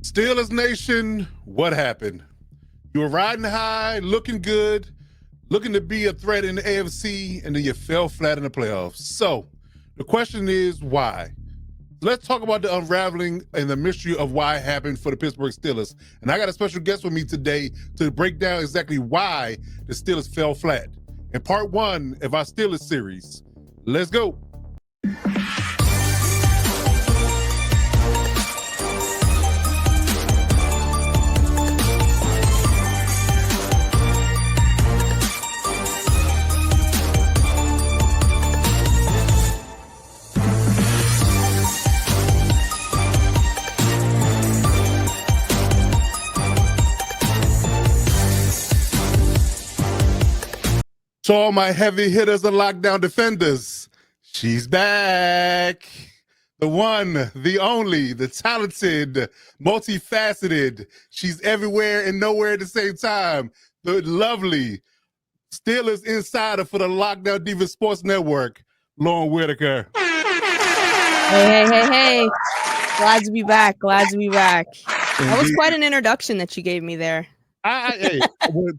Steelers Nation, what happened? You were riding high, looking good, looking to be a threat in the AFC, and then you fell flat in the playoffs. So the question is why? Let's talk about the unraveling and the mystery of why it happened for the Pittsburgh Steelers. And I got a special guest with me today to break down exactly why the Steelers fell flat. In part one of our Steelers series, let's go. To all my heavy hitters and lockdown defenders, she's back. The one, the only, the talented, multifaceted. She's everywhere and nowhere at the same time. The lovely Steelers insider for the Lockdown Diva Sports Network, Lauren Whitaker. Hey. Glad to be back. That was quite an introduction that you gave me there.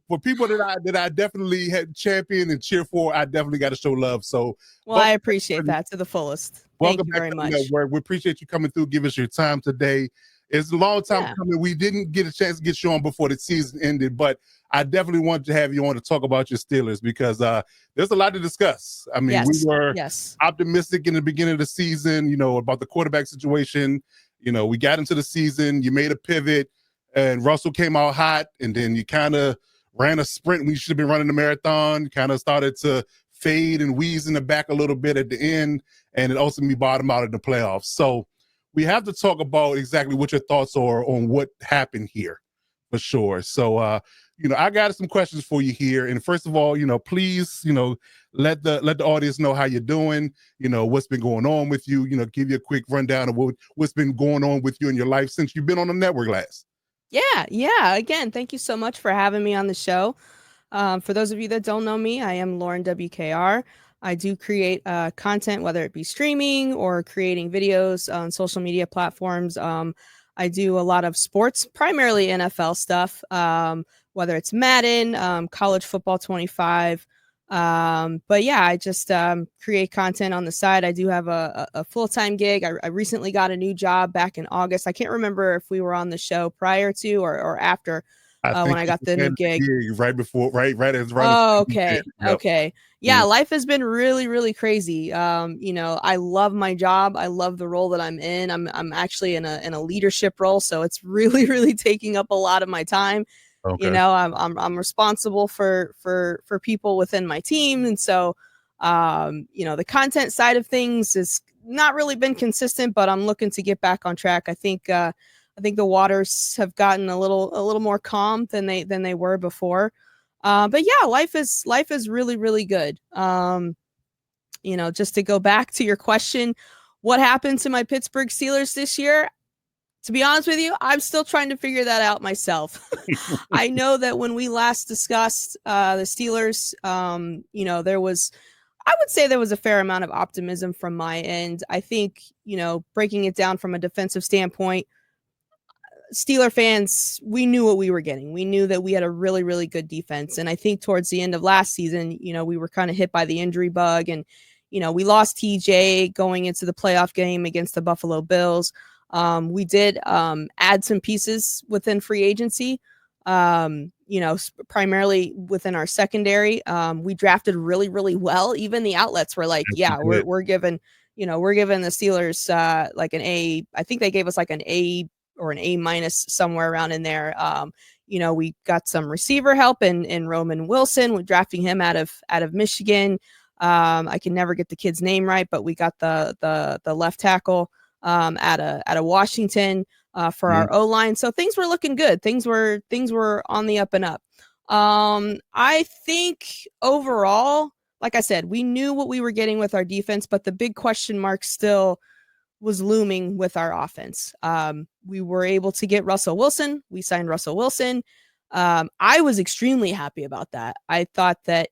For people that I definitely had championed and cheer for, I definitely got to show love. So, I appreciate that to the fullest. Thank you very much. We appreciate you coming through, give us your time today. It's a long time coming. We didn't get a chance to get you on before the season ended, but I definitely wanted to have you on to talk about your Steelers because there's a lot to discuss. I mean, we were optimistic in the beginning of the season, about the quarterback situation. We got into the season, you made a pivot, and Russell came out hot, and then you kind of ran a sprint when you should have been running the marathon, kind of started to fade and wheeze in the back a little bit at the end, and it ultimately bottomed out in the playoffs. So we have to talk about exactly what your thoughts are on what happened here, for sure. So, I got some questions for you here. And first of all, please, let the audience know how you're doing, what's been going on with you, give you a quick rundown of what's been going on with you in your life since you've been on the network last. Yeah. Again, thank you so much for having me on the show. For those of you that don't know me, I am Lauren WKR. I do create content, whether it be streaming or creating videos on social media platforms. I do a lot of sports, primarily NFL stuff, whether it's Madden, college football 25. But yeah, I just create content on the side. I do have a full-time gig. I recently got a new job back in August. I can't remember if we were on the show prior to or after when I got the new gig. Right before, right as okay. Yeah, life has been really, really crazy. I love my job. I love the role that I'm in. I'm actually in a leadership role, so it's really, really taking up a lot of my time. Okay. I'm responsible for people within my team, and so the content side of things has not really been consistent, but I'm looking to get back on track. I think the waters have gotten a little more calm than they were before. But yeah, life is really, really good. Just to go back to your question, what happened to my Pittsburgh Steelers this year? To be honest with you, I'm still trying to figure that out myself. I know that when we last discussed the Steelers, I would say there was a fair amount of optimism from my end. I think, breaking it down from a defensive standpoint, Steeler fans, we knew what we were getting. We knew that we had a really, really good defense. And I think towards the end of last season, we were kind of hit by the injury bug. And, we lost TJ going into the playoff game against the Buffalo Bills. We did add some pieces within free agency, primarily within our secondary. We drafted really, really well. Even the outlets were like, we're giving the Steelers like an A. I think they gave us like an A or an A- somewhere around in there. We got some receiver help in Roman Wilson. We're drafting him out of Michigan. I can never get the kid's name right, but we got the left tackle out of Washington for our O-line. So things were looking good. Things were on the up and up. I think overall, like I said, we knew what we were getting with our defense, but the big question mark still was looming with our offense. We were able to get Russell Wilson. We signed Russell Wilson. I was extremely happy about that. I thought that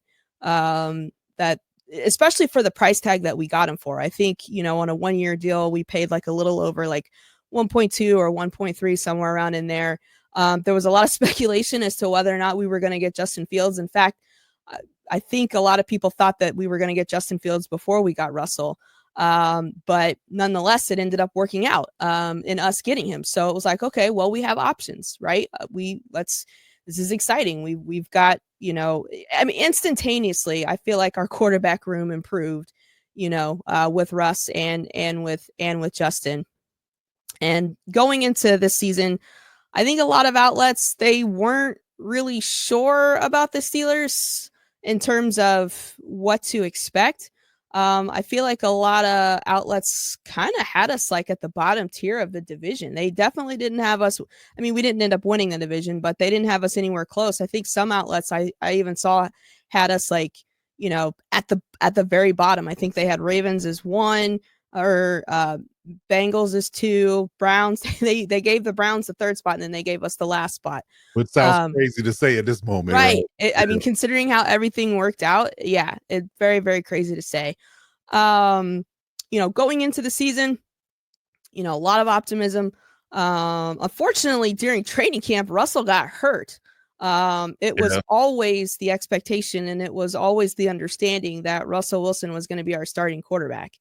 especially for the price tag that we got him for, I think, on a 1-year deal, we paid like a little over like 1.2 or 1.3, somewhere around in there. There was a lot of speculation as to whether or not we were going to get Justin Fields. In fact, I think a lot of people thought that we were going to get Justin Fields before we got Russell. But nonetheless, it ended up working out in us getting him. So it was like, okay, well, we have options, right? This is exciting. We've got, I mean, instantaneously, I feel like our quarterback room improved, with Russ and with Justin. And going into this season, I think a lot of outlets, they weren't really sure about the Steelers in terms of what to expect. I feel like a lot of outlets kind of had us like at the bottom tier of the division. They definitely didn't have us. I mean, we didn't end up winning the division, but they didn't have us anywhere close. I think some outlets I even saw had us like, at the very bottom. I think they had Ravens as 1 or Bengals as 2, Browns. They gave the Browns the 3rd spot, and then they gave us the last spot. Which sounds crazy to say at this moment, right? I mean, considering how everything worked out, yeah, it's very, very crazy to say. Going into the season, a lot of optimism. Unfortunately, during training camp, Russell got hurt. It was always the expectation, and it was always the understanding that Russell Wilson was going to be our starting quarterback.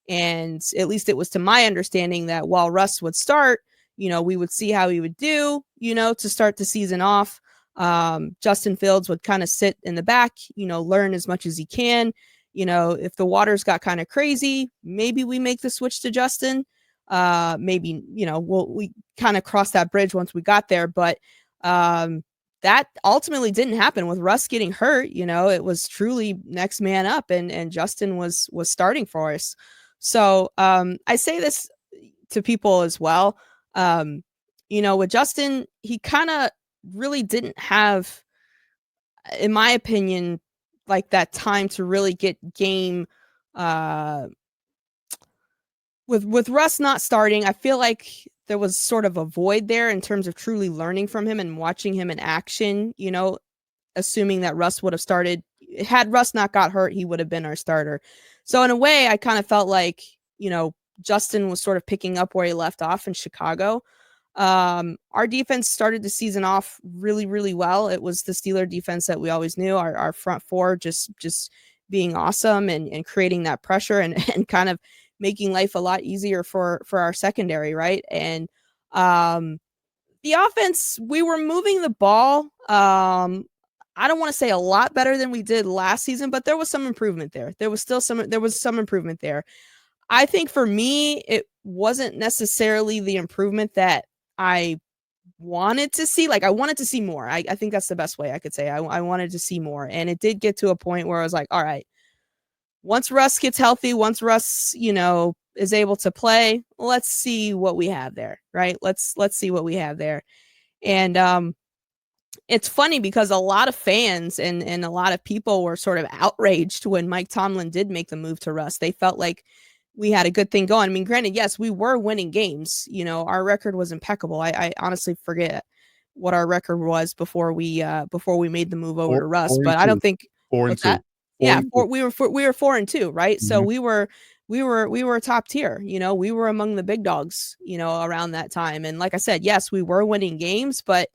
And at least it was to my understanding that while Russ would start, we would see how he would do, to start the season off. Justin Fields would kind of sit in the back, learn as much as he can. If the waters got kind of crazy, maybe we make the switch to Justin. Maybe, we kind of cross that bridge once we got there. But that ultimately didn't happen with Russ getting hurt. It was truly next man up, and Justin was starting for us. So I say this to people as well. With Justin, he kind of really didn't have, in my opinion, like that time to really get game. With Russ not starting, I feel like there was sort of a void there in terms of truly learning from him and watching him in action, assuming that Russ would have started. Had Russ not got hurt, he would have been our starter. So in a way, I kind of felt like, Justin was sort of picking up where he left off in Chicago. Our defense started the season off really, really well. It was the Steeler defense that we always knew, our front four just being awesome and creating that pressure and kind of making life a lot easier for our secondary, right? And the offense, we were moving the ball. I don't want to say a lot better than we did last season, but there was some improvement there. There was some improvement there. I think for me, it wasn't necessarily the improvement that I wanted to see. Like, I wanted to see more. I think that's the best way I could say. I wanted to see more. And it did get to a point where I was like, all right, once Russ gets healthy, once Russ, is able to play, let's see what we have there, right? Let's see what we have there. And it's funny because a lot of fans and a lot of people were sort of outraged when Mike Tomlin did make the move to Russ. They felt like we had a good thing going. I mean, granted, yes, we were winning games. Our record was impeccable. I honestly forget what our record was before we made the move over to Russ, but I don't think 4-2. Yeah, we were 4-2, right? Mm-hmm. So we were top tier. We were among the big dogs. Around that time, and like I said, yes, we were winning games, but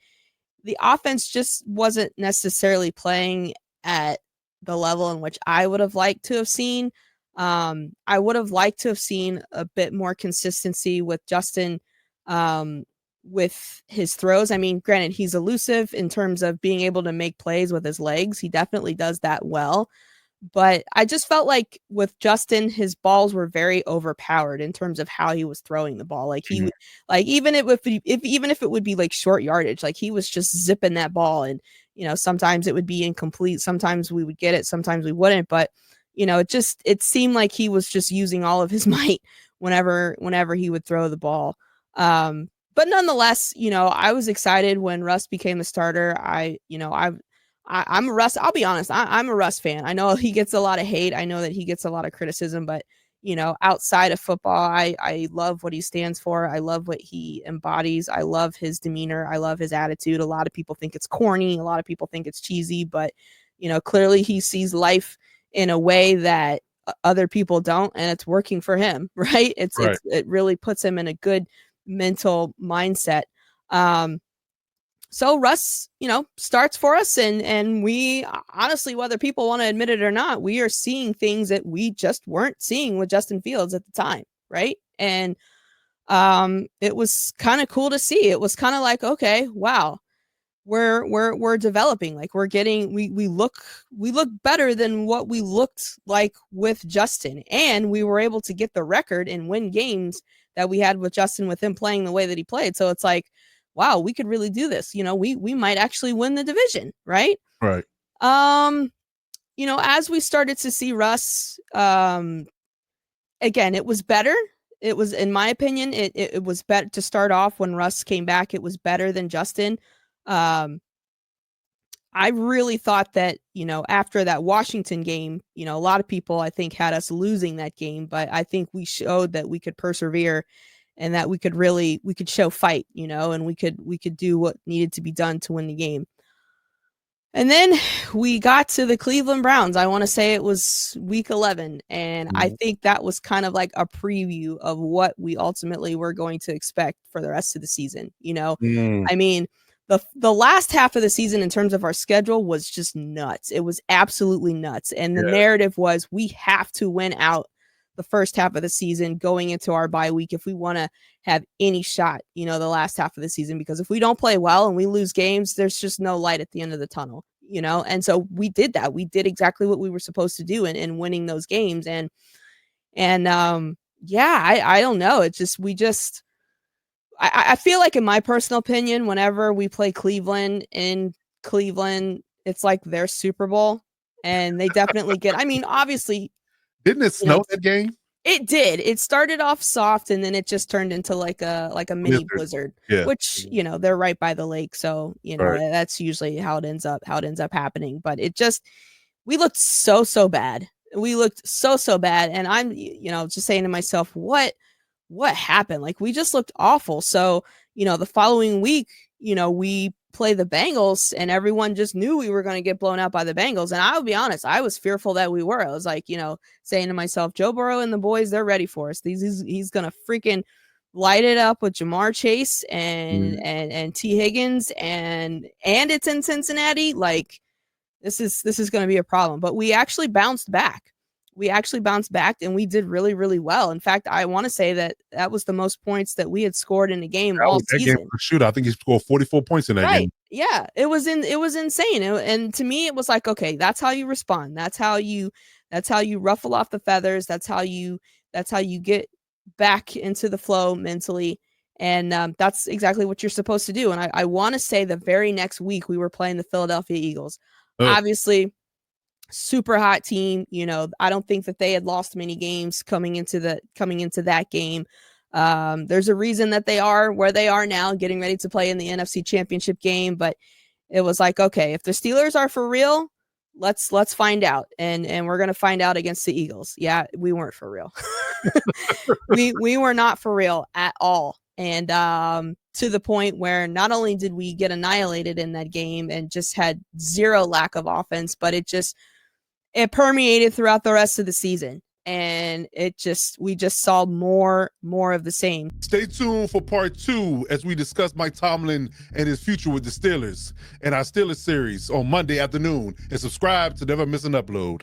the offense just wasn't necessarily playing at the level in which I would have liked to have seen. I would have liked to have seen a bit more consistency with Justin, with his throws. I mean, granted, he's elusive in terms of being able to make plays with his legs. He definitely does that well. But I just felt like with Justin, his balls were very overpowered in terms of how he was throwing the ball. Like he, like even if it would be like short yardage, like he was just zipping that ball, and sometimes it would be incomplete, sometimes we would get it, sometimes we wouldn't. But it seemed like he was just using all of his might whenever he would throw the ball. But nonetheless, I was excited when Russ became the starter. I'm a Russ. I'll be honest. I'm a Russ fan. I know he gets a lot of hate. I know that he gets a lot of criticism, but outside of football, I love what he stands for. I love what he embodies. I love his demeanor. I love his attitude. A lot of people think it's corny. A lot of people think it's cheesy, but clearly he sees life in a way that other people don't, and it's working for him, right? It really puts him in a good mental mindset. So Russ, starts for us, and we honestly, whether people want to admit it or not, we are seeing things that we just weren't seeing with Justin Fields at the time, right? And it was kind of cool to see. It was kind of like, okay, wow, we're developing. Like we look better than what we looked like with Justin, and we were able to get the record and win games that we had with Justin, with him playing the way that he played. So it's like, wow, we could really do this. We might actually win the division, right? Right. As we started to see Russ, again, it was better. It was, in my opinion, it was better to start off when Russ came back. It was better than Justin. I really thought that, after that Washington game, a lot of people, I think, had us losing that game, but I think we showed that we could persevere and that we could show fight, and we could do what needed to be done to win the game. And then we got to the Cleveland Browns. I want to say it was week 11. And I think that was kind of like a preview of what we ultimately were going to expect for the rest of the season. I mean, the last half of the season in terms of our schedule was just nuts. It was absolutely nuts. And the narrative was, we have to win out the first half of the season going into our bye week if we want to have any shot, the last half of the season, because if we don't play well and we lose games, there's just no light at the end of the tunnel, and so we did that. We did exactly what we were supposed to do in winning those games. I don't know. It's just, I feel like, in my personal opinion, whenever we play Cleveland in Cleveland, it's like their Super Bowl, and they definitely get, obviously, didn't it snow that game? It did. It started off soft, and then it just turned into like a mini blizzard, which, they're right by the lake. So, that's usually how it ends up happening. But we looked so bad. We looked so bad. And I'm, just saying to myself, what happened? Like, we just looked awful. So, the following week, we play the Bengals, and everyone just knew we were going to get blown out by the Bengals. And I'll be honest, I was fearful that we were. I was like, saying to myself, Joe Burrow and the boys, they're ready for us. He's going to freaking light it up with Jamar Chase and T Higgins, and it's in Cincinnati. Like, this is going to be a problem. But we actually bounced back. And we did really, really well. In fact, I want to say that was the most points that we had scored in a game all season. Game shoot, I think he scored 44 points in that game. Yeah, it was insane. And to me, it was like, okay, that's how you respond. That's how you ruffle off the feathers. That's how you get back into the flow mentally. And that's exactly what you're supposed to do. And I want to say the very next week we were playing the Philadelphia Eagles. Obviously, super hot team. I don't think that they had lost many games coming into that game. There's a reason that they are where they are now, getting ready to play in the NFC Championship game. But it was like, okay, if the Steelers are for real, let's find out. And we're gonna find out against the Eagles. Yeah, we weren't for real. we were not for real at all. And to the point where not only did we get annihilated in that game and just had zero lack of offense, but it permeated throughout the rest of the season. And we just saw more of the same. Stay tuned for part 2 as we discuss Mike Tomlin and his future with the Steelers and our Steelers series on Monday afternoon. And subscribe to never miss an upload.